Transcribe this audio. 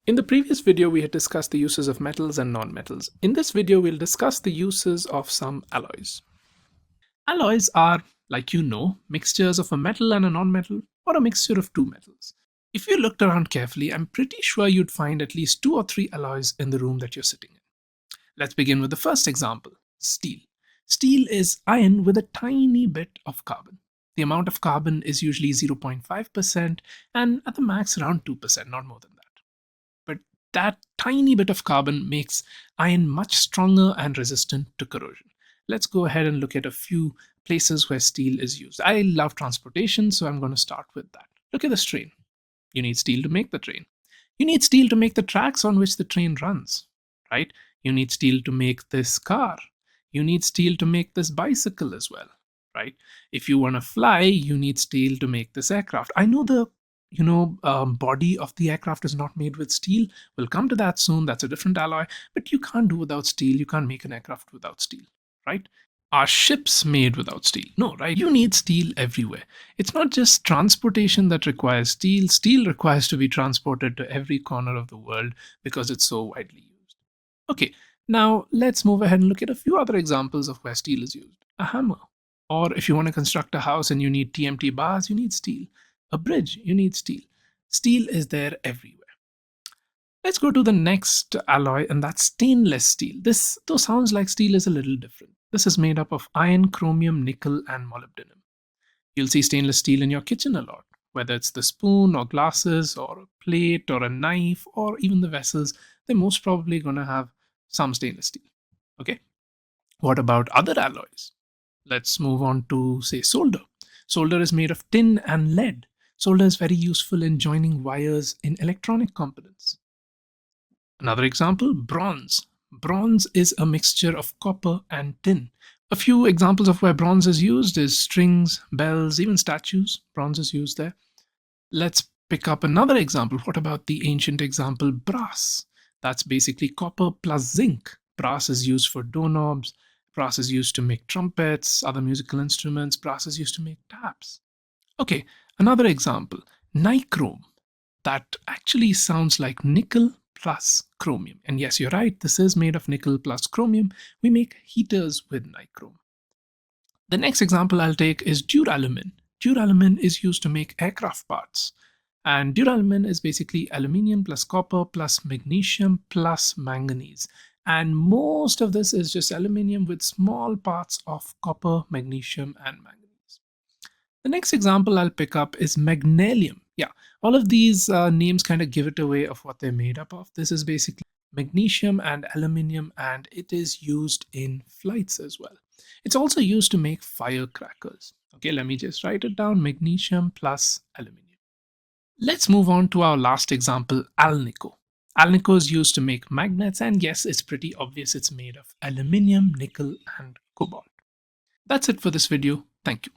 In the previous video, we had discussed the uses of metals and non-metals. In this video, we'll discuss the uses of some alloys. Alloys are, like you know, mixtures of a metal and a non-metal, or a mixture of two metals. If you looked around carefully, I'm pretty sure you'd find at least 2 or 3 alloys in the room that you're sitting in. Let's begin with the first example, steel. Steel is iron with a tiny bit of carbon. The amount of carbon is usually 0.5% and at the max around 2%, not more than that. But that tiny bit of carbon makes iron much stronger and resistant to corrosion. Let's go ahead and look at a few places where steel is used. I love transportation, so I'm going to start with that. Look at this train. You need steel to make the train. You need steel to make the tracks on which the train runs, right? You need steel to make this car. You need steel to make this bicycle as well, right? If you want to fly, you need steel to make this aircraft. I know the body of the aircraft is not made with steel. We'll come to that soon. That's a different alloy. But you can't do without steel. You can't make an aircraft without steel, right? Are ships made without steel? No, right? You need steel everywhere. It's not just transportation that requires steel. Steel requires to be transported to every corner of the world because it's so widely used. Okay, now let's move ahead and look at a few other examples of where steel is used. A hammer. Or if you want to construct a house and you need TMT bars, you need steel. A bridge, you need steel. Steel is there everywhere. Let's go to the next alloy, and that's stainless steel. This, though sounds like steel, is a little different. This is made up of iron, chromium, nickel, and molybdenum. You'll see stainless steel in your kitchen a lot, whether it's the spoon or glasses or a plate or a knife or even the vessels. They're most probably going to have some stainless steel. Okay. What about other alloys? Let's move on to, say, solder. Solder is made of tin and lead. Solder is very useful in joining wires in electronic components. Another example, bronze. Bronze is a mixture of copper and tin. A few examples of where bronze is used is strings, bells, even statues. Bronze is used there. Let's pick up another example. What about the ancient example, brass? That's basically copper plus zinc. Brass is used for doorknobs. Brass is used to make trumpets, other musical instruments. Brass is used to make taps. Okay, another example, nichrome. That actually sounds like nickel plus chromium. And yes, you're right, this is made of nickel plus chromium. We make heaters with nichrome. The next example I'll take is duralumin. Duralumin is used to make aircraft parts. And duralumin is basically aluminium plus copper plus magnesium plus manganese. And most of this is just aluminium with small parts of copper, magnesium, and manganese. The next example I'll pick up is Magnalium. Yeah, all of these names kind of give it away of what they're made up of. This is basically magnesium and aluminium, and it is used in flights as well. It's also used to make firecrackers. Okay, let me just write it down, magnesium plus aluminium. Let's move on to our last example, Alnico. Alnico is used to make magnets, and yes, it's pretty obvious it's made of aluminium, nickel, and cobalt. That's it for this video. Thank you.